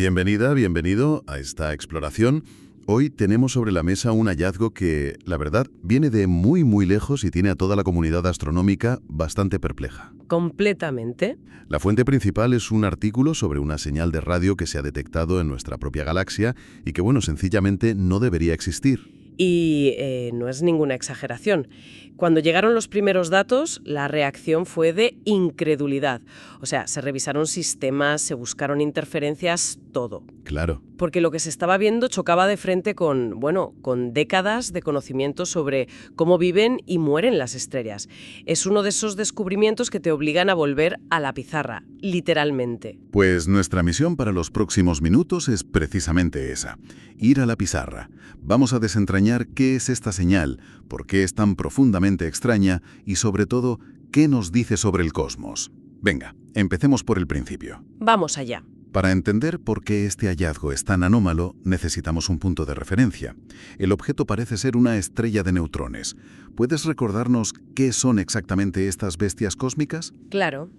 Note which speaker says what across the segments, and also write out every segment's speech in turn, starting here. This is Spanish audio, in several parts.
Speaker 1: Bienvenida, bienvenido a esta exploración. Hoy tenemos sobre la mesa un hallazgo que, la verdad, viene de muy, muy lejos y tiene a toda la comunidad astronómica bastante perpleja.
Speaker 2: Completamente.
Speaker 1: La fuente principal es un artículo sobre una señal de radio que se ha detectado en nuestra propia galaxia y que, sencillamente no debería existir.
Speaker 2: Y no es ninguna exageración. Cuando llegaron los primeros datos, la reacción fue de incredulidad. O sea, se revisaron sistemas, se buscaron interferencias, todo.
Speaker 1: Claro.
Speaker 2: Porque lo que se estaba viendo chocaba de frente con décadas de conocimiento sobre cómo viven y mueren las estrellas. Es uno de esos descubrimientos que te obligan a volver a la pizarra, literalmente.
Speaker 1: Pues nuestra misión para los próximos minutos es precisamente esa, ir a la pizarra. Vamos a desentrañar qué es esta señal, por qué es tan profundamente extraña y, sobre todo, qué nos dice sobre el cosmos. Venga, empecemos por el principio.
Speaker 2: Vamos allá.
Speaker 1: Para entender por qué este hallazgo es tan anómalo, necesitamos un punto de referencia. El objeto parece ser una estrella de neutrones. ¿Puedes recordarnos qué son exactamente estas bestias cósmicas?
Speaker 2: Claro.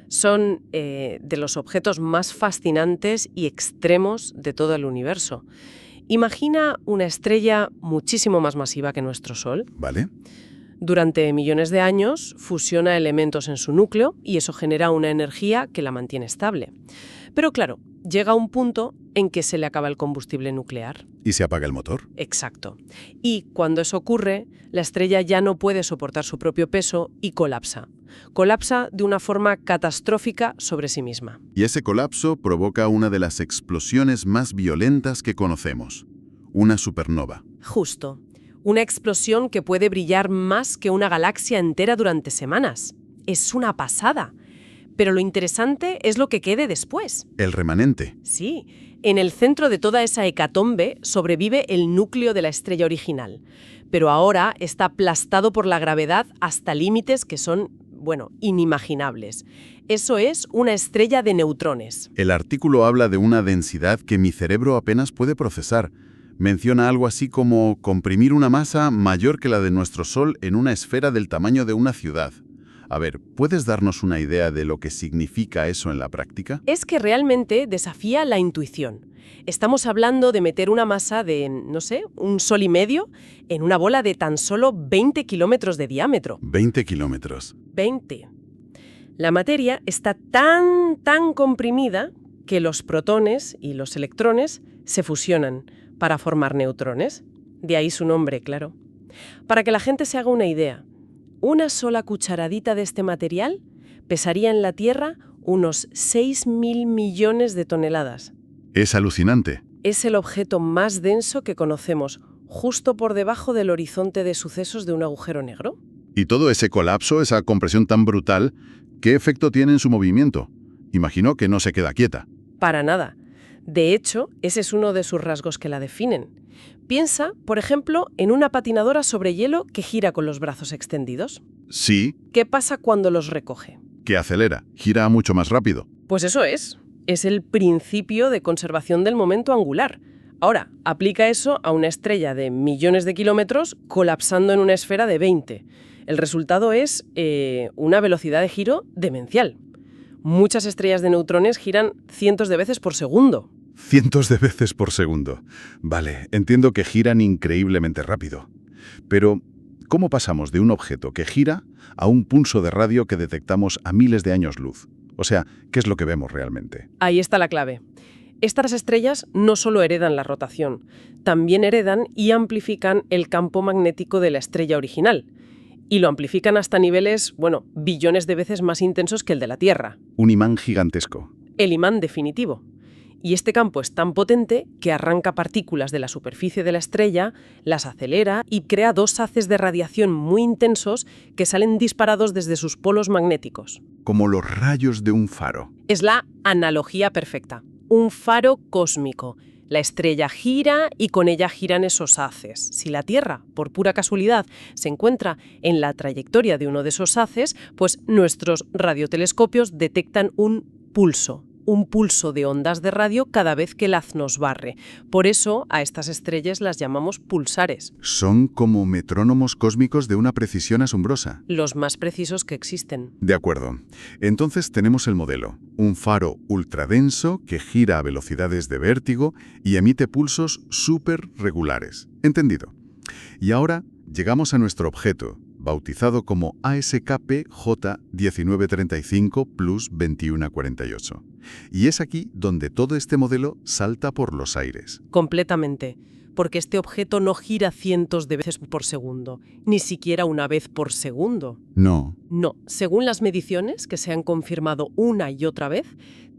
Speaker 2: Son de los objetos más fascinantes y extremos de todo el universo. Imagina una estrella muchísimo más masiva que nuestro Sol.
Speaker 1: ¿Vale?
Speaker 2: Durante millones de años fusiona elementos en su núcleo y eso genera una energía que la mantiene estable. Pero claro, llega un punto en que se le acaba el combustible nuclear.
Speaker 1: ¿Y se apaga el motor?
Speaker 2: Exacto. Y cuando eso ocurre, la estrella ya no puede soportar su propio peso y colapsa. Colapsa de una forma catastrófica sobre sí misma.
Speaker 1: Y ese colapso provoca una de las explosiones más violentas que conocemos. Una supernova.
Speaker 2: Justo. Una explosión que puede brillar más que una galaxia entera durante semanas. Es una pasada. Pero lo interesante es lo que quede después.
Speaker 1: El remanente.
Speaker 2: Sí. En el centro de toda esa hecatombe sobrevive el núcleo de la estrella original. Pero ahora está aplastado por la gravedad hasta límites que son, inimaginables. Eso es una estrella de neutrones.
Speaker 1: El artículo habla de una densidad que mi cerebro apenas puede procesar. Menciona algo así como comprimir una masa mayor que la de nuestro Sol en una esfera del tamaño de una ciudad. A ver, ¿puedes darnos una idea de lo que significa eso en la práctica?
Speaker 2: Es que realmente desafía la intuición. Estamos hablando de meter una masa de, un sol y medio en una bola de tan solo 20 kilómetros de diámetro.
Speaker 1: 20 kilómetros.
Speaker 2: 20. La materia está tan comprimida que los protones y los electrones se fusionan para formar neutrones. De ahí su nombre, claro. Para que la gente se haga una idea, una sola cucharadita de este material pesaría en la Tierra unos 6.000 millones de toneladas.
Speaker 1: Es alucinante.
Speaker 2: Es el objeto más denso que conocemos, justo por debajo del horizonte de sucesos de un agujero negro.
Speaker 1: Y todo ese colapso, esa compresión tan brutal, ¿qué efecto tiene en su movimiento? Imagino que no se queda quieta.
Speaker 2: Para nada. De hecho, ese es uno de sus rasgos que la definen. Piensa, por ejemplo, en una patinadora sobre hielo que gira con los brazos extendidos.
Speaker 1: Sí.
Speaker 2: ¿Qué pasa cuando los recoge?
Speaker 1: Que acelera, gira mucho más rápido.
Speaker 2: Pues eso es. Es el principio de conservación del momento angular. Ahora, aplica eso a una estrella de millones de kilómetros colapsando en una esfera de 20. El resultado es una velocidad de giro demencial. Muchas estrellas de neutrones giran cientos de veces por segundo.
Speaker 1: Cientos de veces por segundo. Vale, entiendo que giran increíblemente rápido. Pero, ¿cómo pasamos de un objeto que gira a un pulso de radio que detectamos a miles de años luz? O sea, ¿qué es lo que vemos realmente?
Speaker 2: Ahí está la clave. Estas estrellas no solo heredan la rotación, también heredan y amplifican el campo magnético de la estrella original. Y lo amplifican hasta niveles, billones de veces más intensos que el de la Tierra.
Speaker 1: Un imán gigantesco.
Speaker 2: El imán definitivo. Y este campo es tan potente que arranca partículas de la superficie de la estrella, las acelera y crea dos haces de radiación muy intensos que salen disparados desde sus polos magnéticos.
Speaker 1: Como los rayos de un faro.
Speaker 2: Es la analogía perfecta. Un faro cósmico. La estrella gira y con ella giran esos haces. Si la Tierra, por pura casualidad, se encuentra en la trayectoria de uno de esos haces, pues nuestros radiotelescopios detectan un pulso. un pulso de ondas de radio cada vez que el haz nos barre. Por eso a estas estrellas las llamamos pulsares,
Speaker 1: Son como metrónomos cósmicos de una precisión asombrosa.
Speaker 2: los más precisos que existen.
Speaker 1: De acuerdo. Entonces tenemos el modelo. Un faro ultradenso que gira a velocidades de vértigo y emite pulsos súper regulares. Entendido. Y ahora llegamos a nuestro objeto, bautizado como ASKP J1935 plus 2148. Y es aquí donde todo este modelo salta por los aires.
Speaker 2: Completamente. Porque este objeto no gira cientos de veces por segundo, ni siquiera una vez por segundo.
Speaker 1: No.
Speaker 2: No, según las mediciones que se han confirmado una y otra vez,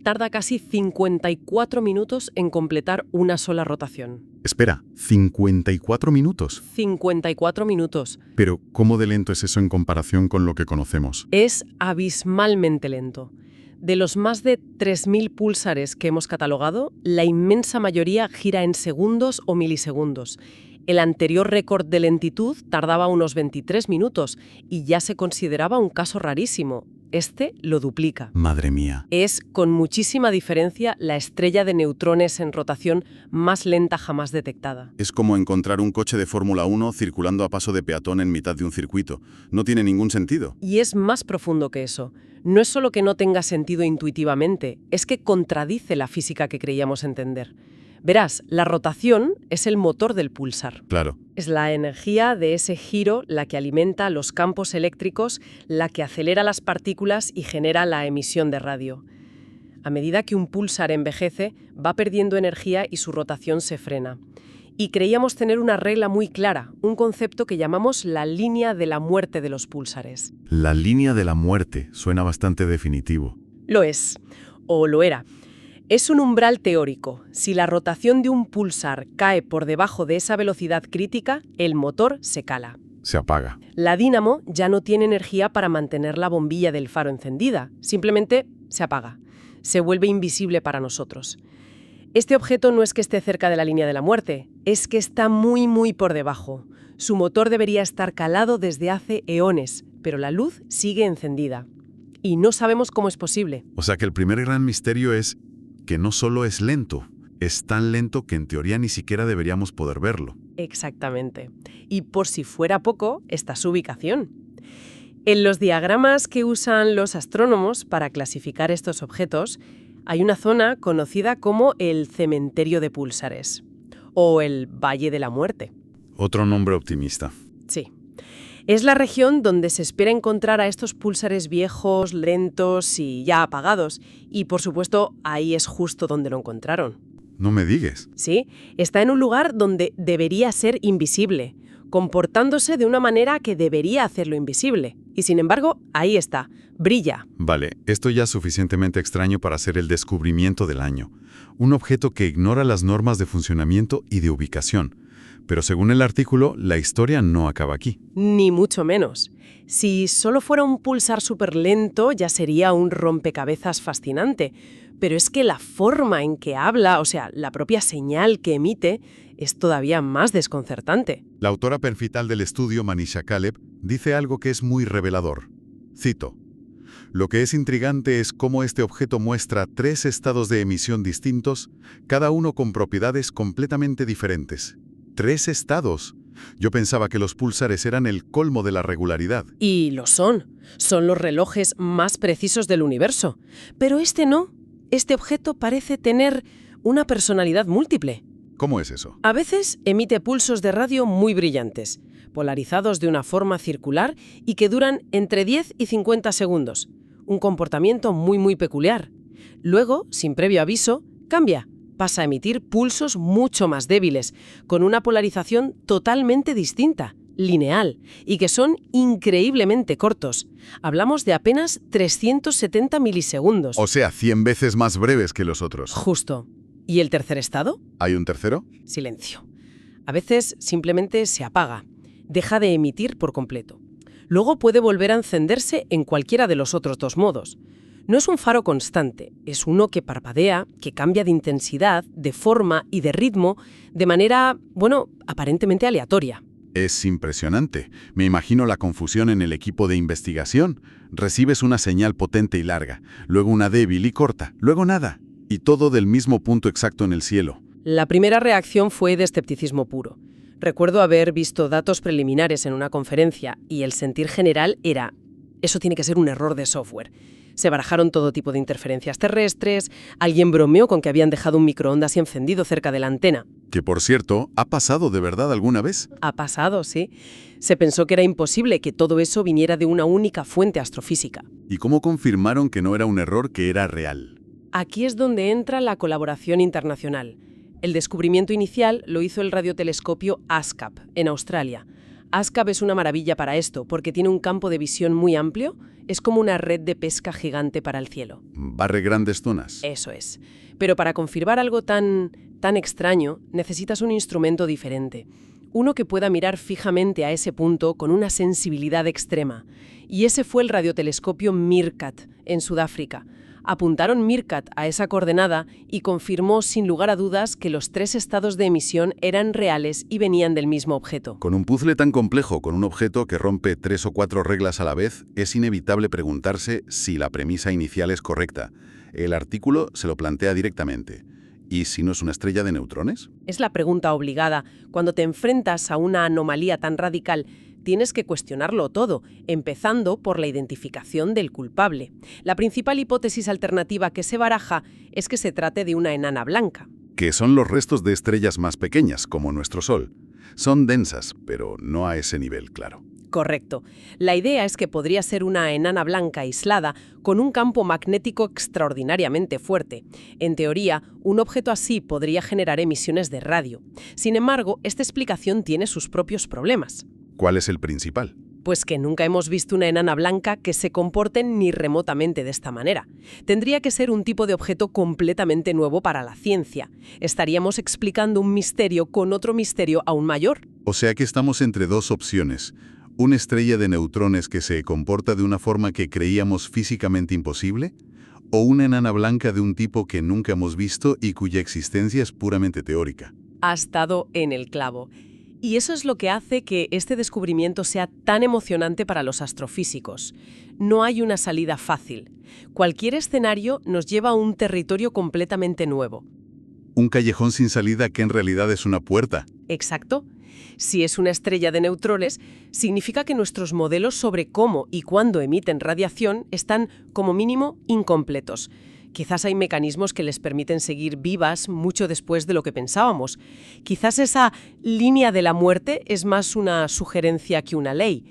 Speaker 2: tarda casi 54 minutos en completar una sola rotación.
Speaker 1: Espera, 54 minutos.
Speaker 2: 54 minutos.
Speaker 1: Pero, ¿cómo de lento es eso en comparación con lo que conocemos?
Speaker 2: Es abismalmente lento. De los más de 3.000 púlsares que hemos catalogado, la inmensa mayoría gira en segundos o milisegundos. El anterior récord de lentitud tardaba unos 23 minutos y ya se consideraba un caso rarísimo. Este lo duplica.
Speaker 1: Madre mía.
Speaker 2: Es, con muchísima diferencia, la estrella de neutrones en rotación más lenta jamás detectada.
Speaker 1: Es como encontrar un coche de Fórmula 1 circulando a paso de peatón en mitad de un circuito. No tiene ningún sentido.
Speaker 2: Y es más profundo que eso. No es solo que no tenga sentido intuitivamente, es que contradice la física que creíamos entender. Verás, la rotación es el motor del pulsar.
Speaker 1: Claro.
Speaker 2: Es la energía de ese giro la que alimenta los campos eléctricos, la que acelera las partículas y genera la emisión de radio. A medida que un púlsar envejece, va perdiendo energía y su rotación se frena. Y creíamos tener una regla muy clara, un concepto que llamamos la línea de la muerte de los púlsares.
Speaker 1: La línea de la muerte suena bastante definitivo.
Speaker 2: Lo es, o lo era. Es un umbral teórico. Si la rotación de un púlsar cae por debajo de esa velocidad crítica, el motor se cala.
Speaker 1: Se apaga.
Speaker 2: La dínamo ya no tiene energía para mantener la bombilla del faro encendida. Simplemente se apaga. Se vuelve invisible para nosotros. Este objeto no es que esté cerca de la línea de la muerte, es que está muy, muy por debajo. Su motor debería estar calado desde hace eones, pero la luz sigue encendida. Y no sabemos cómo es posible.
Speaker 1: O sea que el primer gran misterio es que no solo es lento, es tan lento que en teoría ni siquiera deberíamos poder verlo.
Speaker 2: Exactamente. Y por si fuera poco, está su ubicación. En los diagramas que usan los astrónomos para clasificar estos objetos, hay una zona conocida como el cementerio de púlsares, o el Valle de la Muerte.
Speaker 1: Otro nombre optimista.
Speaker 2: Sí. Es la región donde se espera encontrar a estos púlsares viejos, lentos y ya apagados. Y, por supuesto, ahí es justo donde lo encontraron.
Speaker 1: No me digas.
Speaker 2: Sí, está en un lugar donde debería ser invisible, comportándose de una manera que debería hacerlo invisible. Y, sin embargo, ahí está, brilla.
Speaker 1: Vale, esto ya es suficientemente extraño para ser el descubrimiento del año. Un objeto que ignora las normas de funcionamiento y de ubicación. Pero según el artículo, la historia no acaba aquí.
Speaker 2: Ni mucho menos. Si solo fuera un pulsar súper lento, ya sería un rompecabezas fascinante. Pero es que la forma en que habla, o sea, la propia señal que emite, es todavía más desconcertante.
Speaker 1: La autora principal del estudio, Manisha Caleb, dice algo que es muy revelador. Cito: lo que es intrigante es cómo este objeto muestra 3 estados de emisión distintos, cada uno con propiedades completamente diferentes. 3 estados. Yo pensaba que los púlsares eran el colmo de la regularidad.
Speaker 2: Y lo son. Son los relojes más precisos del universo. Pero este no. Este objeto parece tener una personalidad múltiple.
Speaker 1: ¿Cómo es eso?
Speaker 2: A veces emite pulsos de radio muy brillantes, polarizados de una forma circular y que duran entre 10 y 50 segundos. Un comportamiento muy peculiar. Luego, sin previo aviso, cambia. Pasa a emitir pulsos mucho más débiles, con una polarización totalmente distinta, lineal, y que son increíblemente cortos. Hablamos de apenas 370 milisegundos.
Speaker 1: O sea, 100 veces más breves que los otros.
Speaker 2: Justo. ¿Y el tercer estado?
Speaker 1: ¿Hay un tercero?
Speaker 2: Silencio. A veces simplemente se apaga, deja de emitir por completo. Luego puede volver a encenderse en cualquiera de los otros 2 modos. No es un faro constante, es uno que parpadea, que cambia de intensidad, de forma y de ritmo de manera, aparentemente aleatoria.
Speaker 1: Es impresionante. Me imagino la confusión en el equipo de investigación. Recibes una señal potente y larga, luego una débil y corta, luego nada. Y todo del mismo punto exacto en el cielo.
Speaker 2: La primera reacción fue de escepticismo puro. Recuerdo haber visto datos preliminares en una conferencia y el sentir general era: eso tiene que ser un error de software. Se barajaron todo tipo de interferencias terrestres, alguien bromeó con que habían dejado un microondas encendido cerca de la antena.
Speaker 1: Que, por cierto, ¿ha pasado de verdad alguna vez?
Speaker 2: Ha pasado, sí. Se pensó que era imposible que todo eso viniera de una única fuente astrofísica.
Speaker 1: ¿Y cómo confirmaron que no era un error, que era real?
Speaker 2: Aquí es donde entra la colaboración internacional. El descubrimiento inicial lo hizo el radiotelescopio ASCAP, en Australia. ASCAP es una maravilla para esto, porque tiene un campo de visión muy amplio, es como una red de pesca gigante para el cielo.
Speaker 1: Barre grandes zonas.
Speaker 2: Eso es. Pero para confirmar algo tan extraño, necesitas un instrumento diferente. Uno que pueda mirar fijamente a ese punto con una sensibilidad extrema. Y ese fue el radiotelescopio Meerkat, en Sudáfrica. Apuntaron Meerkat a esa coordenada y confirmó sin lugar a dudas que los 3 estados de emisión eran reales y venían del mismo objeto.
Speaker 1: Con un puzzle tan complejo, con un objeto que rompe 3 o 4 reglas a la vez, es inevitable preguntarse si la premisa inicial es correcta. El artículo se lo plantea directamente. ¿Y si no es una estrella de neutrones?
Speaker 2: Es la pregunta obligada. Cuando te enfrentas a una anomalía tan radical, tienes que cuestionarlo todo, empezando por la identificación del culpable. La principal hipótesis alternativa que se baraja es que se trate de una enana blanca.
Speaker 1: Que son los restos de estrellas más pequeñas, como nuestro Sol. Son densas, pero no a ese nivel, claro.
Speaker 2: Correcto. La idea es que podría ser una enana blanca aislada con un campo magnético extraordinariamente fuerte. En teoría, un objeto así podría generar emisiones de radio. Sin embargo, esta explicación tiene sus propios problemas.
Speaker 1: ¿Cuál es el principal?
Speaker 2: Pues que nunca hemos visto una enana blanca que se comporte ni remotamente de esta manera. Tendría que ser un tipo de objeto completamente nuevo para la ciencia. Estaríamos explicando un misterio con otro misterio aún mayor.
Speaker 1: O sea que estamos entre dos opciones. ¿Una estrella de neutrones que se comporta de una forma que creíamos físicamente imposible? ¿O una enana blanca de un tipo que nunca hemos visto y cuya existencia es puramente teórica?
Speaker 2: Ha estado en el clavo. Y eso es lo que hace que este descubrimiento sea tan emocionante para los astrofísicos. No hay una salida fácil. Cualquier escenario nos lleva a un territorio completamente nuevo.
Speaker 1: Un callejón sin salida que en realidad es una puerta.
Speaker 2: Exacto. Si es una estrella de neutrones, significa que nuestros modelos sobre cómo y cuándo emiten radiación están, como mínimo, incompletos. Quizás hay mecanismos que les permiten seguir vivas mucho después de lo que pensábamos. Quizás esa línea de la muerte es más una sugerencia que una ley.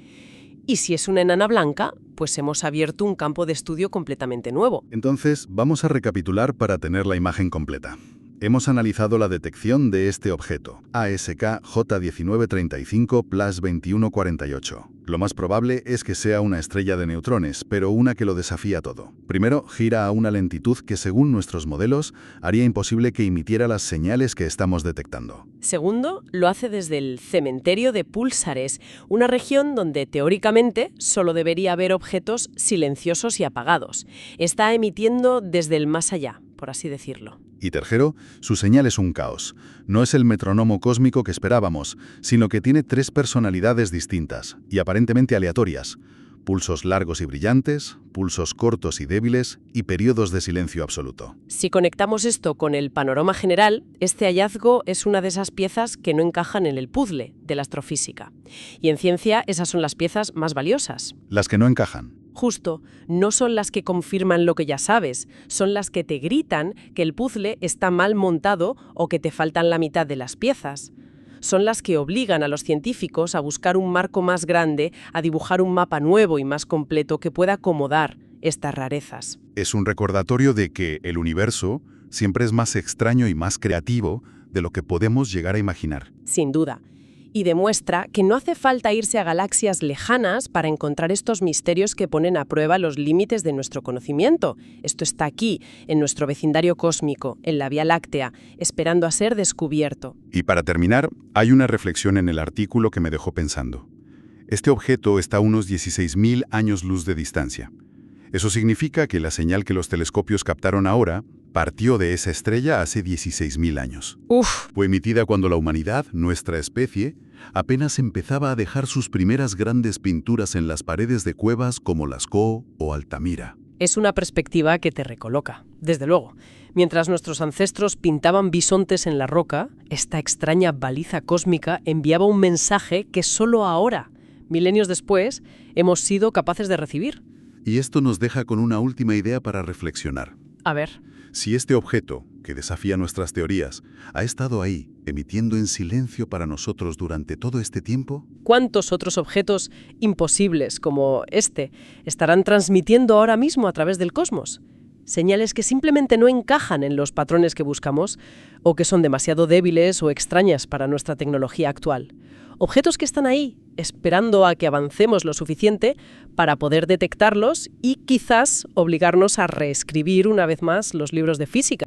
Speaker 2: Y si es una enana blanca, pues hemos abierto un campo de estudio completamente nuevo.
Speaker 1: Entonces, vamos a recapitular para tener la imagen completa. Hemos analizado la detección de este objeto, ASK J1935+2148. Lo más probable es que sea una estrella de neutrones, pero una que lo desafía todo. Primero, gira a una lentitud que, según nuestros modelos, haría imposible que emitiera las señales que estamos detectando.
Speaker 2: Segundo, lo hace desde el cementerio de púlsares, una región donde, teóricamente, solo debería haber objetos silenciosos y apagados. Está emitiendo desde el más allá, por así decirlo.
Speaker 1: Y tercero, su señal es un caos. No es el metrónomo cósmico que esperábamos, sino que tiene 3 personalidades distintas y aparentemente aleatorias. Pulsos largos y brillantes, pulsos cortos y débiles y periodos de silencio absoluto.
Speaker 2: Si conectamos esto con el panorama general, este hallazgo es una de esas piezas que no encajan en el puzzle de la astrofísica. Y en ciencia esas son las piezas más valiosas.
Speaker 1: Las que no encajan.
Speaker 2: Justo, no son las que confirman lo que ya sabes, son las que te gritan que el puzzle está mal montado o que te faltan la mitad de las piezas. Son las que obligan a los científicos a buscar un marco más grande, a dibujar un mapa nuevo y más completo que pueda acomodar estas rarezas.
Speaker 1: Es un recordatorio de que el universo siempre es más extraño y más creativo de lo que podemos llegar a imaginar.
Speaker 2: Sin duda. Y demuestra que no hace falta irse a galaxias lejanas para encontrar estos misterios que ponen a prueba los límites de nuestro conocimiento. Esto está aquí, en nuestro vecindario cósmico, en la Vía Láctea, esperando a ser descubierto.
Speaker 1: Y para terminar, hay una reflexión en el artículo que me dejó pensando. Este objeto está a unos 16.000 años luz de distancia. Eso significa que la señal que los telescopios captaron ahora Partió de esa estrella hace 16.000 años.
Speaker 2: Uf,
Speaker 1: Fue emitida cuando la humanidad, nuestra especie, apenas empezaba a dejar sus primeras grandes pinturas en las paredes de cuevas como Lascaux o Altamira.
Speaker 2: es una perspectiva que te recoloca, desde luego. Mientras nuestros ancestros pintaban bisontes en la roca, esta extraña baliza cósmica enviaba un mensaje que solo ahora, milenios después, hemos sido capaces de recibir.
Speaker 1: Y esto nos deja con una última idea para reflexionar.
Speaker 2: A ver,
Speaker 1: Si este objeto, que desafía nuestras teorías, ha estado ahí, emitiendo en silencio para nosotros durante todo este tiempo,
Speaker 2: ¿cuántos otros objetos imposibles como este estarán transmitiendo ahora mismo a través del cosmos? Señales que simplemente no encajan en los patrones que buscamos o que son demasiado débiles o extrañas para nuestra tecnología actual. Objetos que están ahí, esperando a que avancemos lo suficiente para poder detectarlos y quizás obligarnos a reescribir una vez más los libros de física.